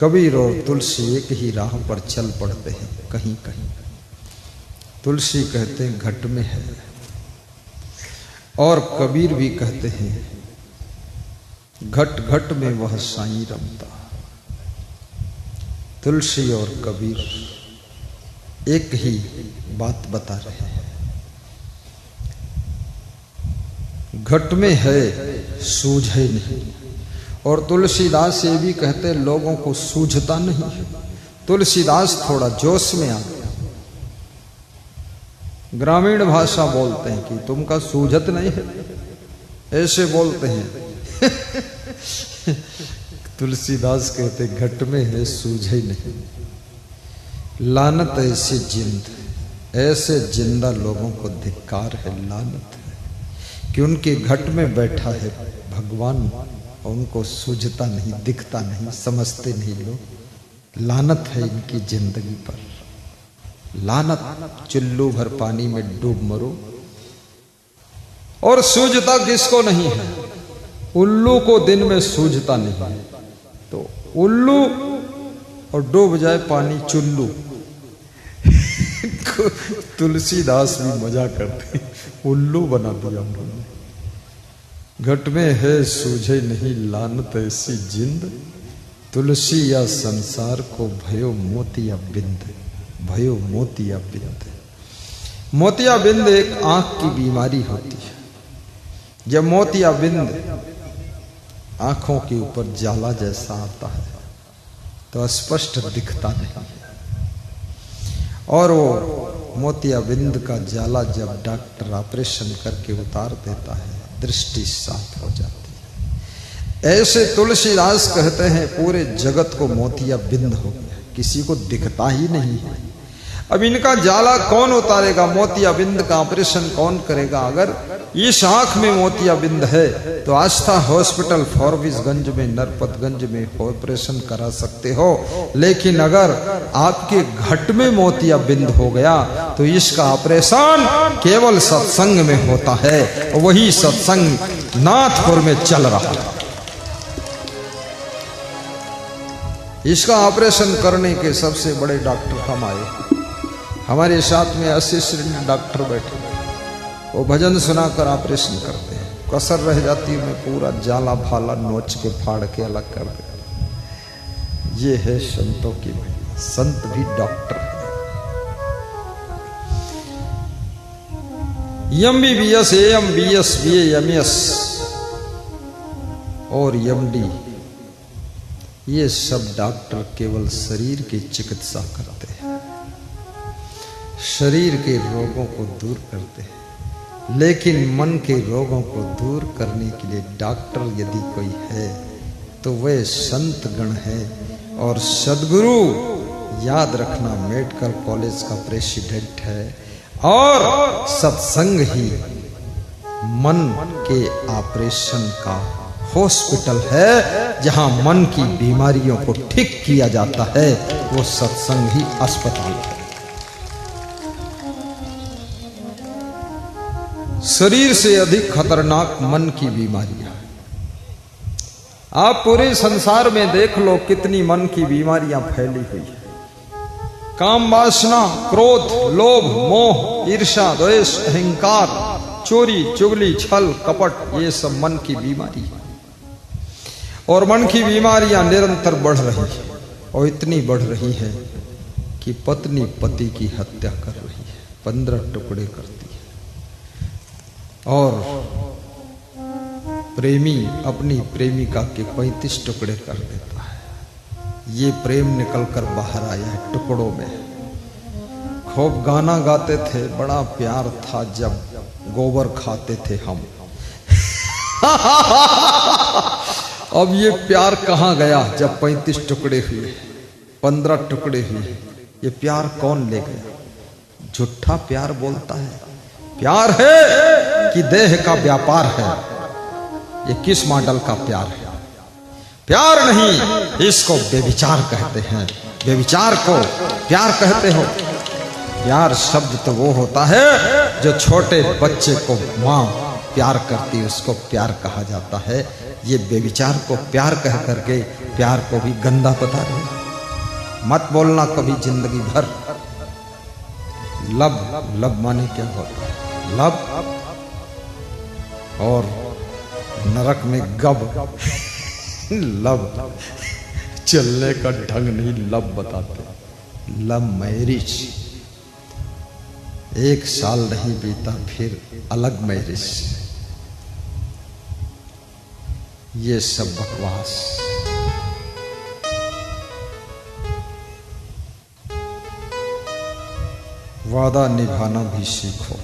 कबीर और तुलसी एक ही राह पर चल पड़ते हैं कहीं कहीं। तुलसी कहते हैं घट में है, और कबीर भी कहते हैं घट घट में वह साईं रमता। तुलसी और कबीर एक ही बात बता रहे हैं, घट में है सूझे नहीं। और तुलसीदास ये भी कहते हैं लोगों को सूझता नहीं है। तुलसीदास थोड़ा जोश में आ गया, ग्रामीण भाषा बोलते हैं कि तुमका सूझत नहीं है, ऐसे बोलते हैं। तुलसीदास कहते घट में है सूझे नहीं। लानत ऐसे जिंद, ऐसे जिंदा लोगों को धिक्कार है, लानत है कि उनके घट में बैठा है भगवान और उनको सूझता नहीं, दिखता नहीं, समझते नहीं लोग। लानत है इनकी जिंदगी पर, लानत। चुल्लू भर पानी में डूब मरो। और सूझता किसको नहीं है? उल्लू को दिन में सूझता नहीं है, तो उल्लू और डूब जाए पानी चुल्लू। तुलसीदास भी मजा करते, उल्लू बना दिया उन्होंने। घट में है सूझे नहीं, लानत ऐसी जिंद। तुलसी या संसार को भयो मोतिया बिंद, भयो मोतिया बिंद। मोतिया बिंद एक आंख की बीमारी होती है। जब मोतिया बिंद आंखों के ऊपर जाला जैसा आता है तो स्पष्ट दिखता नहीं, और वो मोतिया बिंद का जाला जब डॉक्टर ऑपरेशन करके उतार देता है, दृष्टि साफ हो जाती है। ऐसे तुलसीदास कहते हैं पूरे जगत को मोतिया बिंद हो गया, किसी को दिखता ही नहीं है। अब इनका जाला कौन उतारेगा? मोतिया बिंद का ऑपरेशन कौन करेगा? अगर इस आंख में मोतिया बिंद है तो आस्था हॉस्पिटल फॉरबिसगंज में, नरपतगंज में ऑपरेशन करा सकते हो, लेकिन अगर आपके घट में मोतिया बिंद हो गया तो इसका ऑपरेशन केवल सत्संग में होता है। वही सत्संग नाथपुर में चल रहा है। इसका ऑपरेशन करने के सबसे बड़े डॉक्टर हम आए, हमारे साथ में असिस्टेंट डॉक्टर बैठे, वो भजन सुनाकर ऑपरेशन करते हैं। कसर रह जाती है, मैं पूरा जाला भाला नोच के फाड़ के अलग कर देता। ये है संतों की महिमा, संत भी डॉक्टर है। MBBS, AMBS, BAMS और MD, ये सब डॉक्टर केवल शरीर की चिकित्सा करते हैं, शरीर के रोगों को दूर करते हैं। लेकिन मन के रोगों को दूर करने के लिए डॉक्टर यदि कोई है तो वह संत गण है। और सदगुरु याद रखना मेडिकल कॉलेज का प्रेसिडेंट है, और सत्संग ही मन के ऑपरेशन का हॉस्पिटल है। जहां मन की बीमारियों को ठीक किया जाता है वो सत्संग ही अस्पताल है। शरीर से अधिक खतरनाक मन की बीमारियां। आप पूरे संसार में देख लो कितनी मन की बीमारियां फैली हुई है। काम वासना, क्रोध, लोभ, मोह, ईर्ष्या, द्वेष, अहंकार, चोरी, चुगली, छल, कपट, ये सब मन की बीमारी है। और मन की बीमारियां निरंतर बढ़ रही है, और इतनी बढ़ रही है कि पत्नी पति की हत्या कर रही है, 15 टुकड़े करती है। और प्रेमी अपनी प्रेमिका के 35 टुकड़े कर देता है। ये प्रेम निकलकर बाहर आया है टुकड़ों में। खूब गाना गाते थे, बड़ा प्यार था जब गोबर खाते थे हम। अब ये प्यार कहाँ गया जब 35 टुकड़े हुए, 15 टुकड़े हुए? ये प्यार कौन ले गया? झूठा प्यार बोलता है। प्यार है कि देह का व्यापार है? ये किस मॉडल का प्यार है? प्यार नहीं, इसको बेविचार कहते हैं। बेविचार को प्यार कहते हो? प्यार शब्द तो वो होता है जो छोटे बच्चे को माँ प्यार करती उसको प्यार कहा जाता है। ये बेविचार को प्यार कह करके प्यार को भी गंदा बता रहे। मत बोलना कभी जिंदगी भर लब। लब माने क्या होता है? लब और नरक में गब। लब चलने का ढंग नहीं, लब बताते। लव मैरिज, 1 साल नहीं बीता फिर अलग मैरिज। ये सब बकवास। वादा निभाना भी सीखो।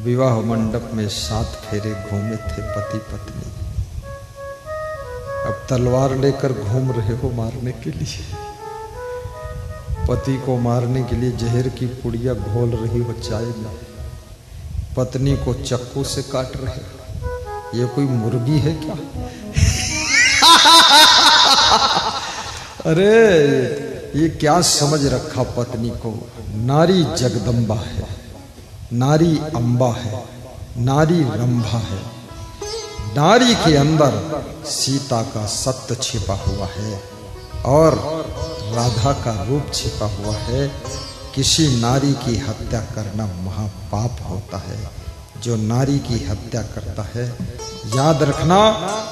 विवाह मंडप में 7 फेरे घूमे थे पति पत्नी, अब तलवार लेकर घूम रहे हो मारने के लिए। पति को मारने के लिए जहर की पुड़िया घोल रही हो चाय में, पत्नी को चाकू से काट रहे हो। ये कोई मुर्गी है क्या? अरे ये क्या समझ रखा पत्नी को? नारी जगदम्बा है, नारी अंबा है, नारी रंभा है। नारी के अंदर सीता का सत्य छिपा हुआ है और राधा का रूप छिपा हुआ है। किसी नारी की हत्या करना महापाप होता है। जो नारी की हत्या करता है, याद रखना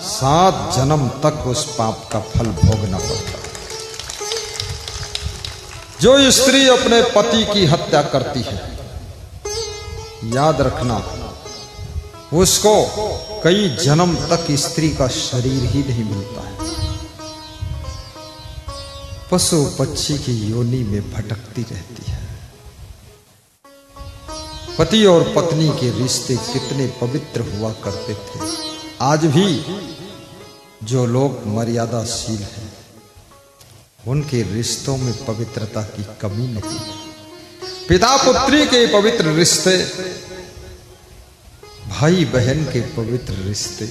7 जन्म तक उस पाप का फल भोगना पड़ता है। जो स्त्री अपने पति की हत्या करती है, याद रखना उसको कई जन्म तक स्त्री का शरीर ही नहीं मिलता है। पशु पक्षी की योनि में भटकती रहती है। पति और पत्नी के रिश्ते कितने पवित्र हुआ करते थे। आज भी जो लोग मर्यादाशील हैं, उनके रिश्तों में पवित्रता की कमी नहीं है। पिता पुत्री के पवित्र रिश्ते, भाई बहन के पवित्र रिश्ते,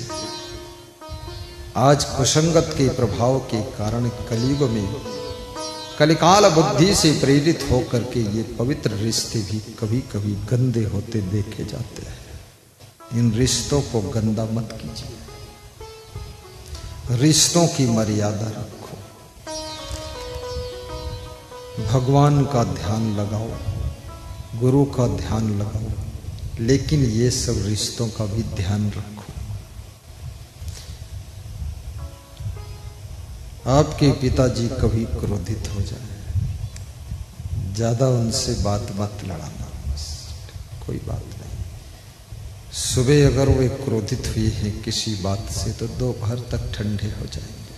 आज कुसंगत के प्रभाव के कारण कलयुग में कलिकाल बुद्धि से प्रेरित होकर के ये पवित्र रिश्ते भी कभी कभी गंदे होते देखे जाते हैं। इन रिश्तों को गंदा मत कीजिए, रिश्तों की मर्यादा रखो, भगवान का ध्यान लगाओ, गुरु का ध्यान लगाओ, लेकिन ये सब रिश्तों का भी ध्यान रखो। आपके पिताजी कभी क्रोधित हो जाए, ज्यादा उनसे बात मत लड़ाना, बस कोई बात नहीं। सुबह अगर वे क्रोधित हुए हैं किसी बात से तो दोपहर तक ठंडे हो जाएंगे।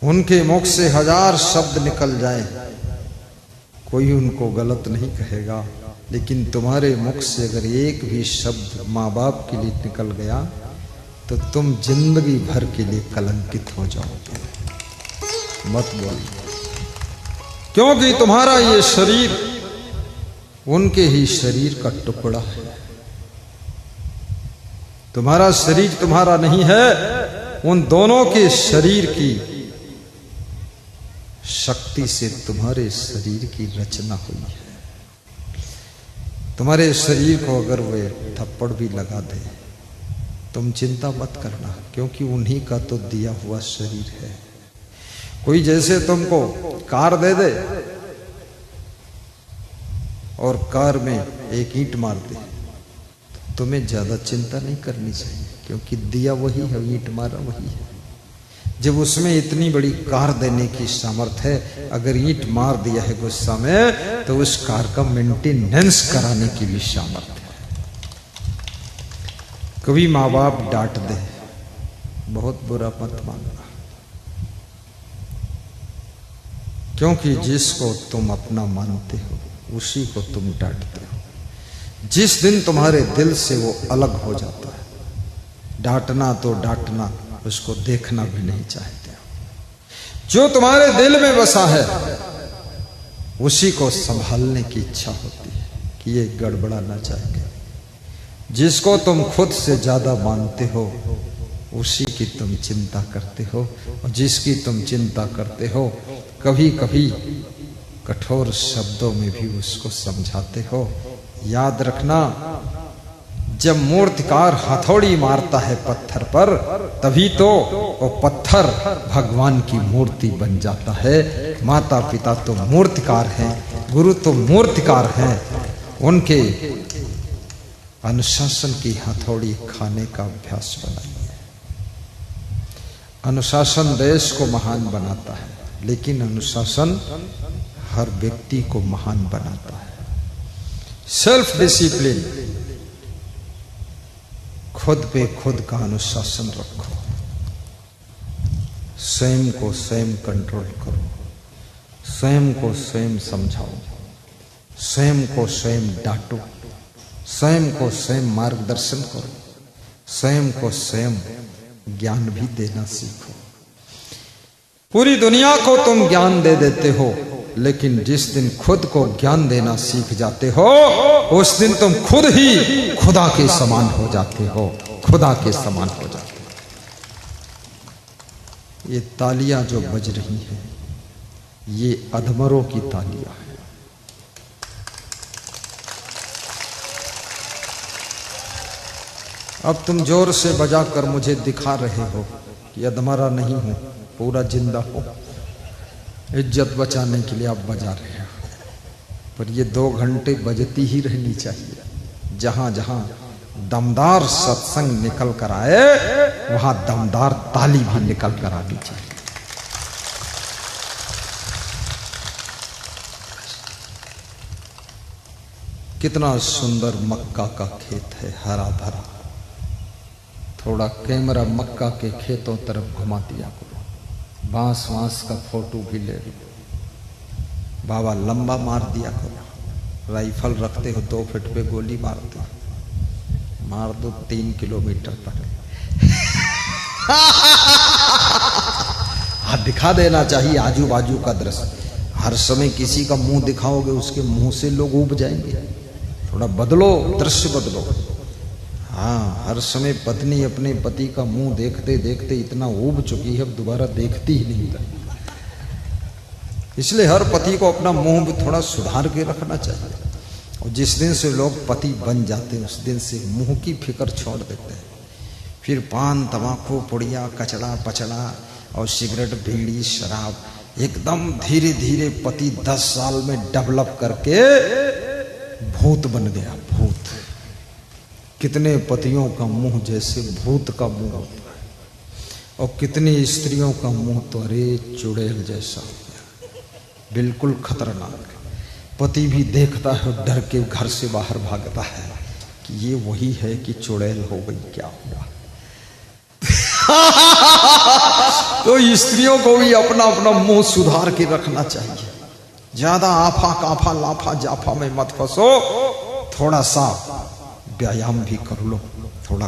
उनके मुख से 1000 शब्द निकल जाए, कोई उनको गलत नहीं कहेगा, लेकिन तुम्हारे मुख से अगर एक भी शब्द माँ बाप के लिए निकल गया तो तुम जिंदगी भर के लिए कलंकित हो जाओगे। मत बोलिए, क्योंकि तुम्हारा ये शरीर उनके ही शरीर का टुकड़ा है। तुम्हारा शरीर तुम्हारा नहीं है, उन दोनों के शरीर की शक्ति से तुम्हारे शरीर की रचना हुई है। तुम्हारे शरीर को अगर वे थप्पड़ भी लगा दे, तुम चिंता मत करना, क्योंकि उन्हीं का तो दिया हुआ शरीर है। कोई जैसे तुमको कार दे दे और कार में एक ईंट मार दे, तो तुम्हें ज्यादा चिंता नहीं करनी चाहिए, क्योंकि दिया वही है, ईंट मारा वही है। जब उसमें इतनी बड़ी कार देने की सामर्थ्य है, अगर ईंट मार दिया है गुस्सा में, तो उस कार का मेंटेनेंस कराने की भी सामर्थ्य है। कभी माँ बाप डांट दे, बहुत बुरा मत मानना, क्योंकि जिसको तुम अपना मानते हो उसी को तुम डांटते हो। जिस दिन तुम्हारे दिल से वो अलग हो जाता है, डांटना तो डांटना, उसको देखना भी नहीं चाहते हो। जो तुम्हारे दिल में बसा है उसी को संभालने की इच्छा होती है कि ये गड़बड़ा ना जाएगा। जिसको तुम खुद से ज्यादा मानते हो उसी की तुम चिंता करते हो, और जिसकी तुम चिंता करते हो कभी कभी कठोर शब्दों में भी उसको समझाते हो, याद रखना, जब मूर्तिकार हथौड़ी मारता है पत्थर पर, तभी तो वो पत्थर भगवान की मूर्ति बन जाता है। माता पिता तो मूर्तिकार हैं, गुरु तो मूर्तिकार हैं। उनके अनुशासन की हथौड़ी खाने का अभ्यास बनाइए। अनुशासन देश को महान बनाता है, लेकिन अनुशासन हर व्यक्ति को महान बनाता है। सेल्फ डिसिप्लिन, खुद पे खुद का अनुशासन रखो, स्वयं को स्वयं कंट्रोल करो, स्वयं को स्वयं समझाओ, स्वयं को स्वयं डांटो, स्वयं को स्वयं मार्गदर्शन करो, स्वयं को स्वयं ज्ञान भी देना सीखो। पूरी दुनिया को तुम ज्ञान दे देते हो, लेकिन जिस दिन खुद को ज्ञान देना सीख जाते हो, उस दिन तुम खुद ही खुदा के समान हो जाते हो, खुदा के समान हो जाते हो। ये तालियां जो बज रही हैं, ये अधमरों की तालियां हैं। अब तुम जोर से बजा कर मुझे दिखा रहे हो कि अधमरा नहीं हूं, पूरा जिंदा हो। इज्जत बचाने के लिए आप बजा रहे हो, पर ये 2 घंटे बजती ही रहनी चाहिए। जहां जहां दमदार सत्संग निकल कर आए, वहां दमदार ताली भी निकल कर आनी चाहिए। कितना सुंदर मक्का का खेत है, हरा भरा। थोड़ा कैमरा मक्का के खेतों तरफ घुमा दिया करो, बांस वांस का फोटो भी ले लो। बाबा लंबा मार दिया करो, राइफल रखते हो 2 फीट पे गोली मारते हो, मार दो 3 किलोमीटर तक। हाँ, दिखा देना चाहिए आजू बाजू का दृश्य। हर समय किसी का मुंह दिखाओगे, उसके मुंह से लोग उब जाएंगे। थोड़ा बदलो, दृश्य बदलो। हाँ, हर समय पत्नी अपने पति का मुंह देखते देखते इतना ऊब चुकी है, अब दोबारा देखती ही नहीं रही। इसलिए हर पति को अपना मुंह भी थोड़ा सुधार के रखना चाहिए। और जिस दिन से लोग पति बन जाते हैं, उस दिन से मुंह की फिक्र छोड़ देते हैं। फिर पान, तंबाकू, पुड़िया, कचड़ा पचड़ा और सिगरेट, बीड़ी, शराब, एकदम धीरे धीरे पति 10 साल में डेवलप करके भूत बन गया। भूत, कितने पतियों का मुंह जैसे भूत का मुंह होता है, और कितनी स्त्रियों का मुंह तो अरे चुड़ैल जैसा हो गया, बिल्कुल खतरनाक। पति भी देखता है, डर के घर से बाहर भागता है कि ये वही है कि चुड़ैल हो गई, क्या हुआ। तो स्त्रियों को भी अपना अपना मुंह सुधार के रखना चाहिए। ज्यादा आफा काफा लाफा जाफा में मत फंसो, थोड़ा सा व्यायाम भी कर लो, थोड़ा